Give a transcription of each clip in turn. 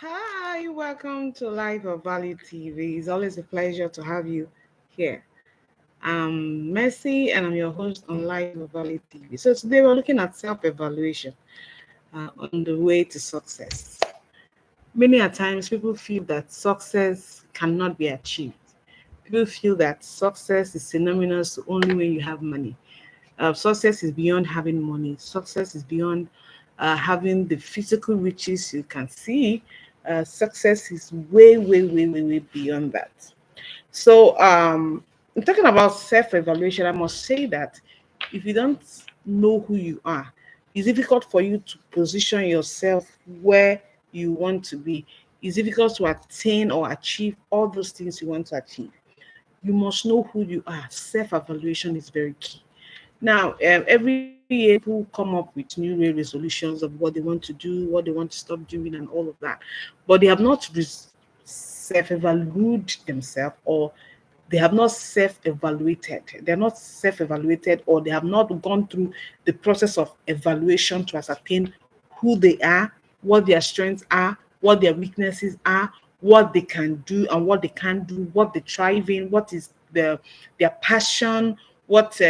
Hi, welcome to Life of Valley TV. It's always a pleasure to have you here. I'm Mercy and I'm your host on Life of Valley TV. So today we're looking at self-evaluation on the way to success. Many a times people feel that success cannot be achieved. People feel that success is synonymous only when you have money. Success is beyond having money. Success is beyond having the physical riches you can see. Success is way, way, way, way, way beyond that. So, I'm talking about self evaluation. I must say that if you don't know who you are, it's difficult for you to position yourself where you want to be. It's difficult to attain or achieve all those things you want to achieve. You must know who you are. Self evaluation is very key. Now, every year people come up with new year resolutions of what they want to do, what they want to stop doing, and all of that. But they have not self evaluated themselves, or they have not self evaluated. They're not self evaluated, or they have not gone through the process of evaluation to ascertain who they are, what their strengths are, what their weaknesses are, what they can do and what they can't do, what they thrive in, what is their passion, what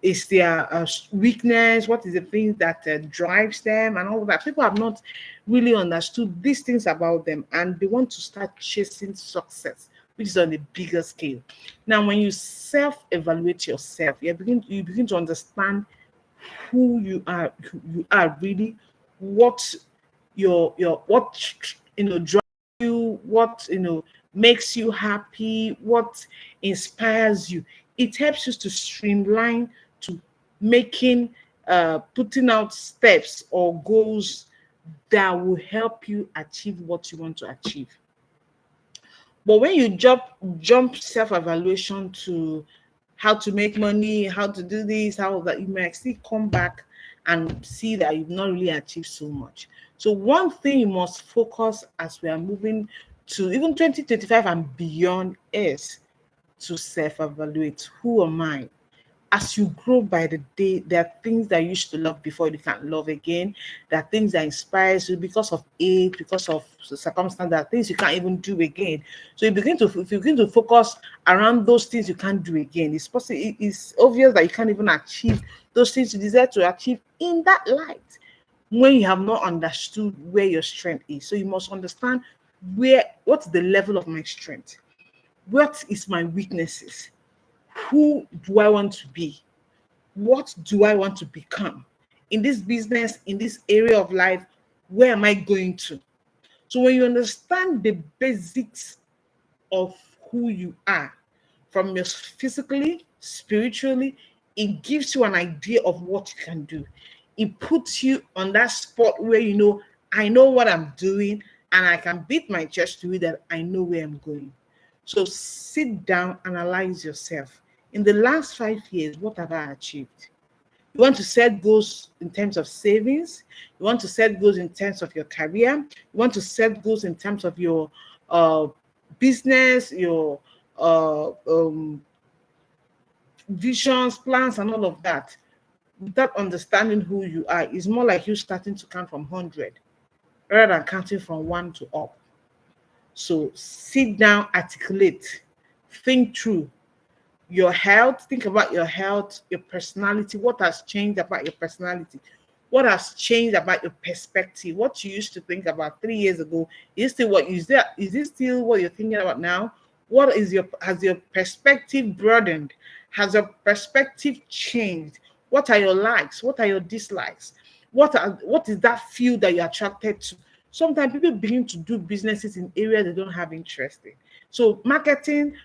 is their weakness, what is the thing that drives them, and all of that. People have not really understood these things about them, and they want to start chasing success, which is on a bigger scale. Now, when you self-evaluate yourself, you begin to understand who you are really, what your what drives you, what makes you happy, what inspires you. It helps you to streamline to making putting out steps or goals that will help you achieve what you want to achieve. But when you jump self-evaluation to how to make money, how to do this, how that, you may actually come back and see that you've not really achieved so much. So one thing you must focus as we are moving to even 2025 and beyond is to self-evaluate. Who am I? As you grow by the day, there are things that you used to love before you can't love again. There are things that inspires you because of age, because of circumstance. There are things you can't even do again. So if you begin to focus around those things you can't do again, it's possible. It's obvious that you can't even achieve those things you desire to achieve in that light when you have not understood where your strength is. So you must understand what's the level of my strength, what is my weaknesses, who do I want to be? What do I want to become? In this business, in this area of life, where am I going to? So when you understand the basics of who you are, from your physically, spiritually, it gives you an idea of what you can do. It puts you on that spot where I know what I'm doing, and I can beat my chest to it that I know where I'm going. So sit down, analyze yourself. In the last 5 years, what have I achieved? You want to set goals in terms of savings. You want to set goals in terms of your career. You want to set goals in terms of your uh, business, your visions, plans, and all of that. Without understanding who you are, is more like you starting to count from 100 rather than counting from one to up. So sit down, articulate, think through your health. Think about your health, your personality. What has changed about your personality? What has changed about your perspective? What you used to think about 3 years ago is still what is there? Is this still what you're thinking about now? What is your has your perspective broadened? Has your perspective changed? What are your likes? What are your dislikes? What is that field that you're attracted to? Sometimes people begin to do businesses in areas they don't have interest in. So marketing,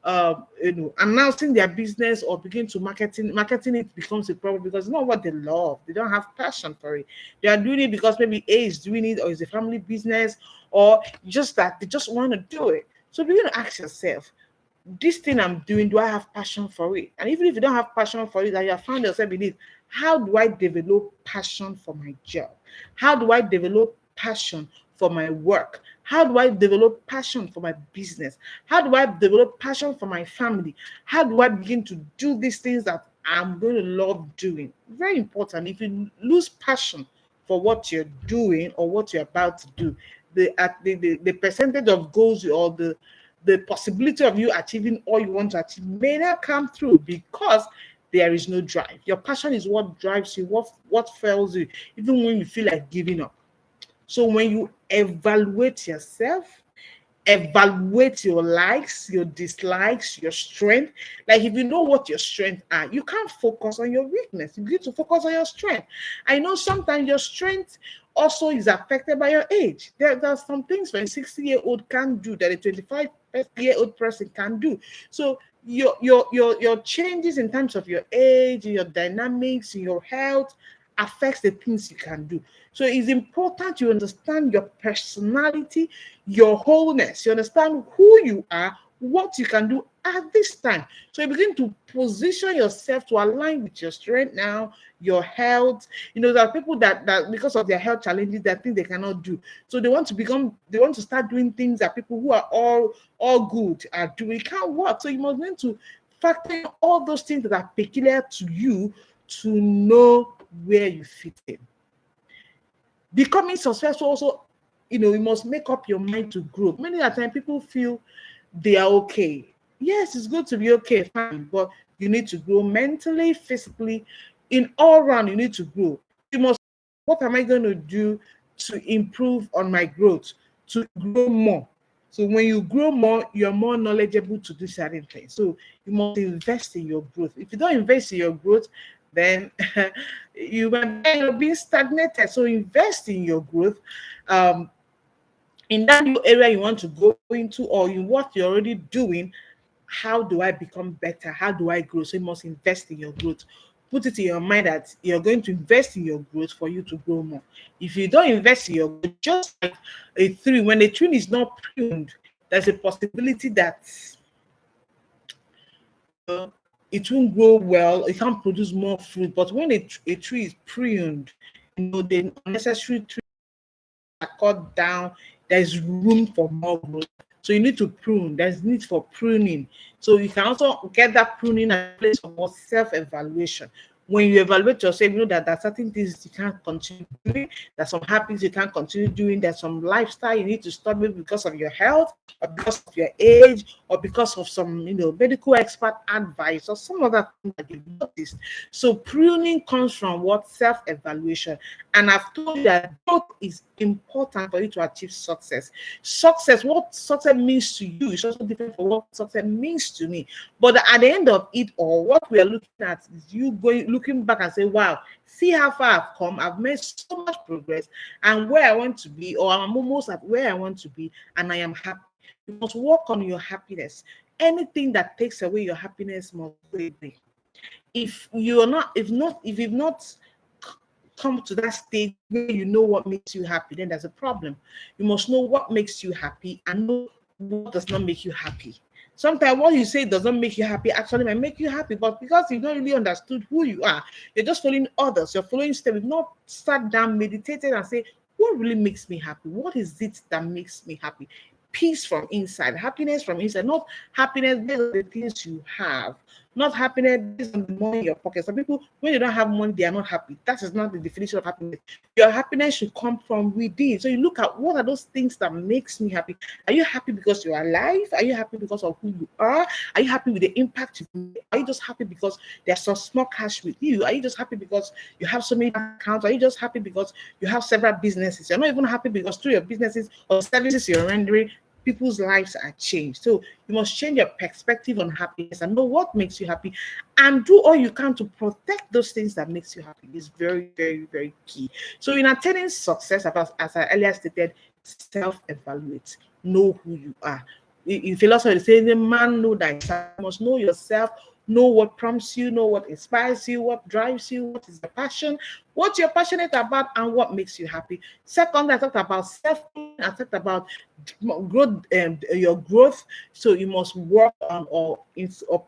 announcing their business or begin to marketing it becomes a problem because it's not what they love. They don't have passion for it. They are doing it because maybe A is doing it, or it's a family business, or just that they just want to do it. So begin to ask yourself, this thing I'm doing, do I have passion for it? And even if you don't have passion for it, and you have found yourself in it, how do I develop passion for my job? How do I develop passion for my work? How do I develop passion for my business? How do I develop passion for my family? How do I begin to do these things that I'm going to love doing? Very important. If you lose passion for what you're doing or what you're about to do, the percentage of goals or the possibility of you achieving all you want to achieve may not come through because there is no drive. Your passion is what drives you, what fuels you, even when you feel like giving up. So when you evaluate yourself, evaluate your likes, your dislikes, your strength. Like if you know what your strengths are, you can't focus on your weakness. You need to focus on your strength. I know sometimes your strength also is affected by your age. There are some things that a 60-year-old can't do that a 25-year-old person can do. So your changes in terms of your age, your dynamics, your health affects the things you can do. So it's important you understand your personality, your wholeness. You understand who you are, what you can do at this time. So you begin to position yourself to align with your strength now, your health. There are people that because of their health challenges, that think they cannot do. So they want to start doing things that people who are all good are doing. It can't work. So you must need to factor in all those things that are peculiar to you to know where you fit in. Becoming successful also, you must make up your mind to grow. Many of the time people feel they are okay. Yes, it's good to be okay, fine, but you need to grow mentally, physically, in all round. You need to grow. You must, what am I going to do to improve on my growth, to grow more? So when you grow more, you're more knowledgeable to do certain things. So you must invest in your growth. If you don't invest in your growth, then you might end up being stagnated. So invest in your growth. In that new area you want to go into, or in what you're already doing, how do I become better? How do I grow? So you must invest in your growth. Put it in your mind that you're going to invest in your growth for you to grow more. If you don't invest in your growth, just like a tree, when a tree is not pruned, there's a possibility that it won't grow well, it can't produce more fruit. But when a tree is pruned, the unnecessary trees are cut down, there's room for more growth. So you need to prune. There's need for pruning. So you can also get that pruning at a place of self-evaluation. When you evaluate yourself, you know that there are certain things you can't continue doing. There's some habits you can't continue doing. There's some lifestyle you need to stop with because of your health, or because of your age, or because of some medical expert advice, or some other thing that you've noticed. So pruning comes from what? Self-evaluation. And I've told you that growth is important for you to achieve success. What success means to you is also different from what success means to me. But at the end of it all, what we are looking at is you looking back and say, wow, see how far I've come. I've made so much progress, and where I want to be, or I'm almost at where I want to be, and I am happy. You must work on your happiness. Anything that takes away your happiness must go away. If you've not come to that stage where you know what makes you happy, then there's a problem. You must know what makes you happy and know what does not make you happy. Sometimes what you say does not make you happy actually might make you happy, but because you've not really understood who you are, you're just following others, you're following steps, you've not sat down, meditated, and say, what really makes me happy? What is it that makes me happy? Peace from inside, happiness from inside, not happiness based on the things you have, not happiness based on the money in your pocket. Some people, when they don't have money, they are not happy. That is not the definition of happiness. Your happiness should come from within. So you look at what are those things that makes me happy. Are you happy because you are alive? Are you happy because of who you are? Are you happy with the impact you make? Are you just happy because there's some small cash with you? Are you just happy because you have so many accounts? Are you just happy because you have several businesses? You're not even happy because through your businesses or services you're rendering, people's lives are changed. So you must change your perspective on happiness and know what makes you happy, and do all you can to protect those things that makes you happy. It's very, very, very key. So in attaining success, as I earlier stated, self-evaluate, know who you are. In philosophy, they say the man know thyself. You must know yourself, know what prompts you, know what inspires you, what drives you, what is your passion, what you're passionate about, and what makes you happy. Second, I talked about I talked about growth, your growth. So you must work on or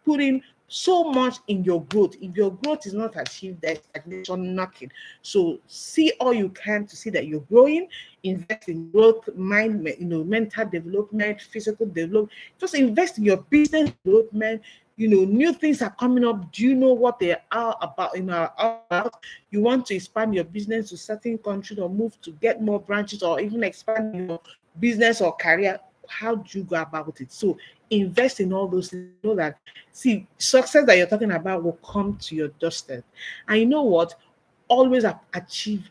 put in so much in your growth. If your growth is not achieved, there's stagnation knocking. So see all you can to see that you're growing. Invest in growth, mental development, physical development. Just invest in your business development, New things are coming up. Do you know what they are about? Are all about. You want to expand your business to certain countries or move to get more branches or even expand your business or career. How do you go about it? So invest in all those things. Know that, see, success that you're talking about will come to your doorstep. And you know what? Always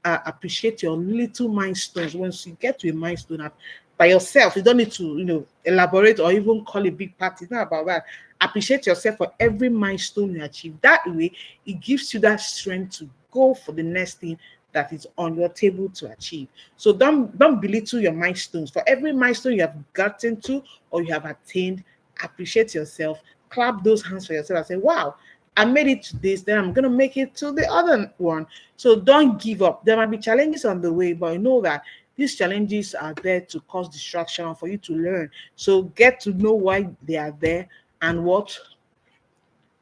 appreciate your little milestones. Once you get to a milestone by yourself, you don't need to elaborate or even call a big party. It's not about that. Appreciate yourself for every milestone you achieve. That way it gives you that strength to go for the next thing that is on your table to achieve. So don't belittle your milestones. For every milestone you have gotten to or you have attained, appreciate yourself, clap those hands for yourself and say, wow, I made it to this, then I'm gonna make it to the other one. So don't give up. There might be challenges on the way, but you know that these challenges are there to cause distraction for you to learn. So get to know why they are there and what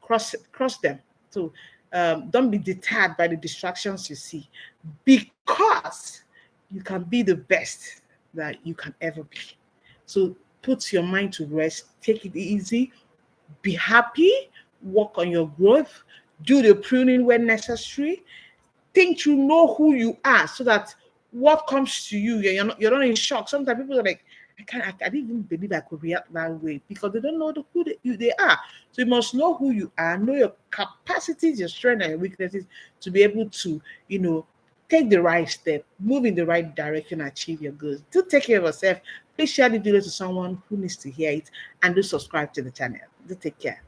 cross them. So don't be deterred by the distractions you see, because you can be the best that you can ever be. So put your mind to rest, take it easy, be happy, work on your growth, do the pruning when necessary, think you know who you are so that what comes to you, you're not in shock. Sometimes people are like, I didn't even believe I could react that way, because they don't know who they are. So you must know who you are, know your capacities, your strengths, and your weaknesses to be able to, take the right step, move in the right direction, achieve your goals. Do take care of yourself. Please share the video to someone who needs to hear it, and do subscribe to the channel. Do take care.